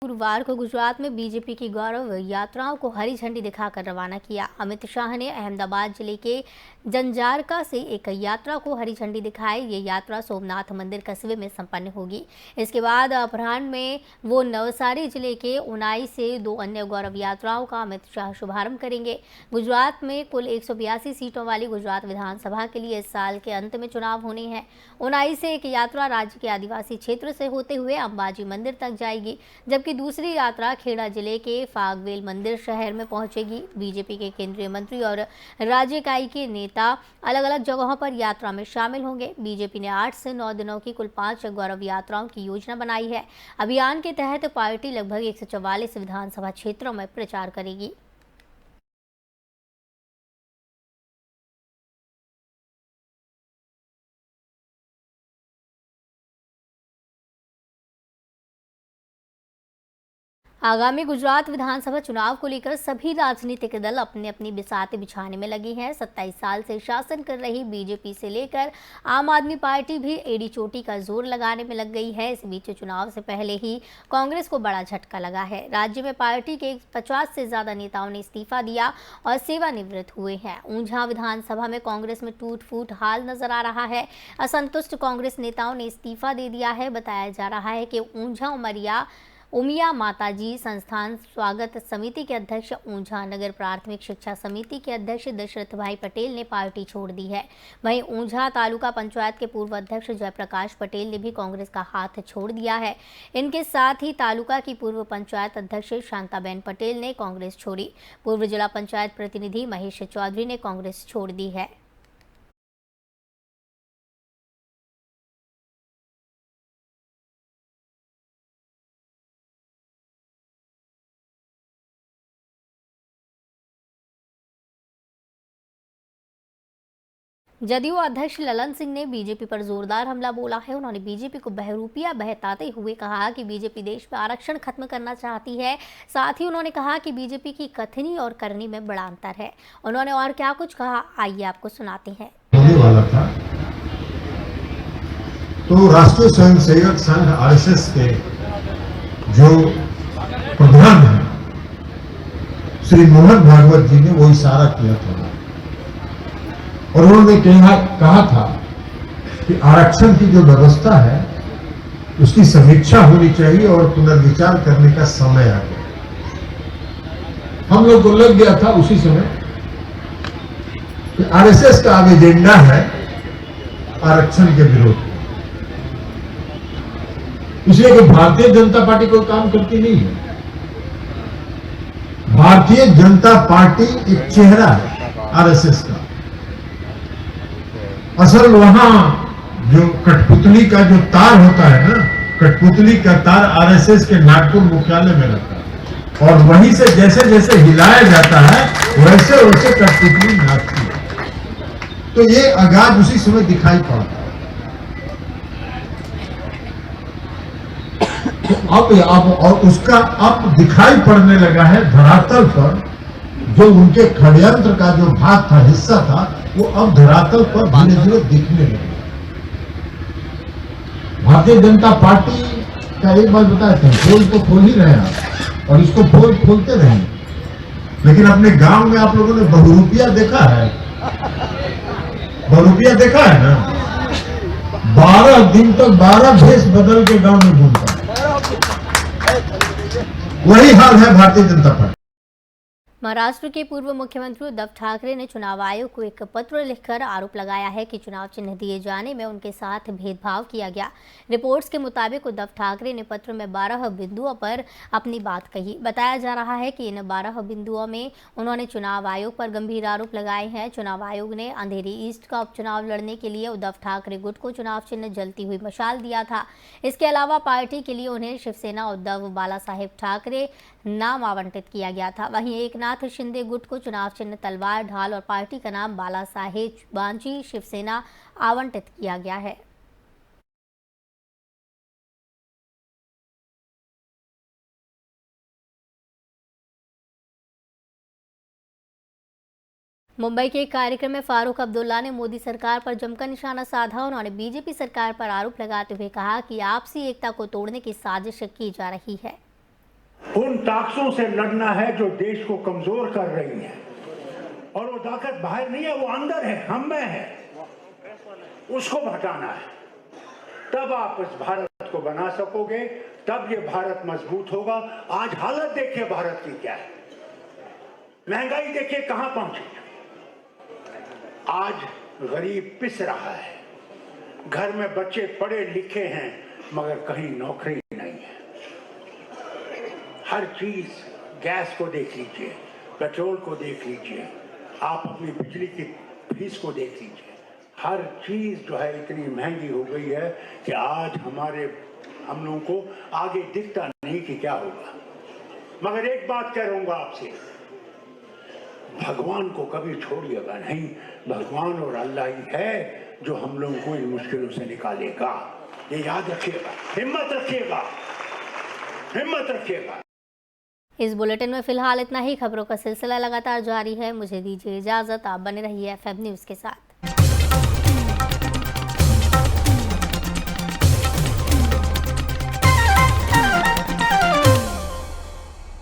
गुरुवार को गुजरात में बीजेपी की गौरव यात्राओं को हरी झंडी दिखाकर रवाना किया। अमित शाह ने अहमदाबाद जिले के जंजारका से एक यात्रा को हरी झंडी दिखाई। ये यात्रा सोमनाथ मंदिर कस्बे में संपन्न होगी। इसके बाद अपराह्न में वो नवसारी जिले के उनाई से 2 अन्य गौरव यात्राओं का अमित शाह शुभारंभ करेंगे। गुजरात में कुल 182 सीटों वाली गुजरात विधानसभा के लिए इस साल के अंत में चुनाव होने हैं। उनाई से एक यात्रा राज्य के आदिवासी क्षेत्र से होते हुए अंबाजी मंदिर तक जाएगी, जबकि दूसरी यात्रा खेड़ा जिले के फागवेल मंदिर शहर में पहुंचेगी। बीजेपी के केंद्रीय मंत्री और राज्य इकाई के नेता अलग अलग जगहों पर यात्रा में शामिल होंगे। बीजेपी ने 8 से 9 दिनों की कुल 5 गौरव यात्राओं की योजना बनाई है। अभियान के तहत पार्टी लगभग 144 विधानसभा क्षेत्रों में प्रचार करेगी। आगामी गुजरात विधानसभा चुनाव को लेकर सभी राजनीतिक दल अपनी अपनी बिसातें बिछाने में लगी हैं। 27 साल से शासन कर रही बीजेपी से लेकर आम आदमी पार्टी भी एड़ी चोटी का जोर लगाने में लग गई है। इस बीच चुनाव से पहले ही कांग्रेस को बड़ा झटका लगा है। राज्य में पार्टी के 50 से ज्यादा नेताओं ने इस्तीफा दिया और सेवानिवृत्त हुए हैं। ऊंझा विधानसभा में कांग्रेस में टूट फूट हाल नजर आ रहा है। असंतुष्ट कांग्रेस नेताओं ने इस्तीफा दे दिया है। बताया जा रहा है कि ऊंझा उमिया माताजी संस्थान स्वागत समिति के अध्यक्ष, ऊंझा नगर प्राथमिक शिक्षा समिति के अध्यक्ष दशरथ भाई पटेल ने पार्टी छोड़ दी है। वहीं ऊंझा तालुका पंचायत के पूर्व अध्यक्ष जयप्रकाश पटेल ने भी कांग्रेस का हाथ छोड़ दिया है। इनके साथ ही तालुका की पूर्व पंचायत अध्यक्ष शांताबेन पटेल ने कांग्रेस छोड़ी। पूर्व जिला पंचायत प्रतिनिधि महेश चौधरी ने कांग्रेस छोड़ दी है। जदयू अध्यक्ष ललन सिंह ने बीजेपी पर जोरदार हमला बोला है। उन्होंने बीजेपी को बहरूपिया बहताते हुए कहा कि बीजेपी देश में आरक्षण खत्म करना चाहती है। साथ ही उन्होंने कहा कि बीजेपी की कथनी और करनी में बड़ा अंतर है। उन्होंने और क्या कुछ कहा, आइए आपको सुनाते हैं। होने वाला था तो राष्ट्रीय स्वयंसेवक संघ आरएसएस के जो प्रधान हैं श्री मोहन भागवत जी ने वो इशारा किया था और उन्होंने कहा था कि आरक्षण की जो व्यवस्था है उसकी समीक्षा होनी चाहिए और पुनर्विचार करने का समय आ गया। हम लोग को लग गया था उसी समय कि आरएसएस का अब एजेंडा है आरक्षण के विरोध में, इसलिए कि भारतीय जनता पार्टी कोई काम करती नहीं है। भारतीय जनता पार्टी एक चेहरा है आरएसएस का। असल वहां जो कठपुतली का जो तार होता है ना, कठपुतली का तार आरएसएस के नागपुर मुख्यालय में रहता है और वहीं से जैसे जैसे हिलाया जाता है वैसे वैसे कठपुतली नाचती है। तो ये आगाज उसी समय दिखाई पड़ता है। तो अब और उसका अब दिखाई पड़ने लगा है धरातल पर। जो उनके षड्यंत्र का जो भाग था, हिस्सा था, वो अब धरातल पर धीरे धीरे दिखने लगे। भारतीय जनता पार्टी का एक बात बताते हैं, पोल तो खोल ही रहे हैं और इसको पोल खोलते रहेंगे, लेकिन अपने गांव में आप लोगों ने बहुरूपिया देखा है? बहुरूपिया देखा है ना? 12 दिन तक 12 भेष बदल के गांव में घूमता है। वही हाल है भारतीय जनता पार्टी। महाराष्ट्र के पूर्व मुख्यमंत्री उद्धव ठाकरे ने चुनाव आयोग को एक पत्र लिखकर आरोप लगाया है कि चुनाव चिन्ह दिए जाने में उनके साथ भेदभाव किया गया। रिपोर्ट्स के मुताबिक उद्धव ठाकरे ने पत्र में 12 बिंदुओं पर अपनी बात कही। बताया जा रहा है कि इन 12 बिंदुओं में उन्होंने चुनाव आयोग पर गंभीर आरोप लगाए हैं। चुनाव आयोग ने अंधेरी ईस्ट का उपचुनाव लड़ने के लिए उद्धव ठाकरे गुट को चुनाव चिन्ह जलती हुई मशाल दिया था। इसके अलावा पार्टी के लिए उन्हें शिवसेना उद्धव बाला साहेब ठाकरे नाम आवंटित किया गया था। वहीं एकनाथ शिंदे गुट को चुनाव चिन्ह तलवार ढाल और पार्टी का नाम बाला साहेब बांची शिवसेना आवंटित किया गया है। मुंबई के एक कार्यक्रम में फारूक अब्दुल्ला ने मोदी सरकार पर जमकर निशाना साधा। उन्होंने बीजेपी सरकार पर आरोप लगाते हुए कहा कि आपसी एकता को तोड़ने की साजिश की जा रही है। उन ताकतों से लड़ना है जो देश को कमजोर कर रही हैं, और वो ताकत बाहर नहीं है, वो अंदर है, हम में है। उसको हटाना है, तब आप इस भारत को बना सकोगे, तब ये भारत मजबूत होगा। आज हालत देखिए भारत की क्या है, महंगाई देखिए कहां पहुंची। आज गरीब पिस रहा है, घर में बच्चे पढ़े लिखे हैं मगर कहीं नौकरी नहीं है। हर चीज, गैस को देख लीजिए, पेट्रोल को देख लीजिए, आप अपनी बिजली की फीस को देख लीजिए, हर चीज जो है इतनी महंगी हो गई है कि आज हम लोगों को आगे दिखता नहीं कि क्या होगा। मगर एक बात कह रहूंगा आपसे, भगवान को कभी छोड़िएगा नहीं। भगवान और अल्लाह ही है जो हम लोगों को इन मुश्किलों से निकालेगा। ये याद रखिएगा, हिम्मत रखिएगा, हिम्मत रखिएगा। इस बुलेटिन में फिलहाल इतना ही। खबरों का सिलसिला लगातार जारी है। मुझे दीजिए इजाजत। आप बने रहिए FM न्यूज़ के साथ।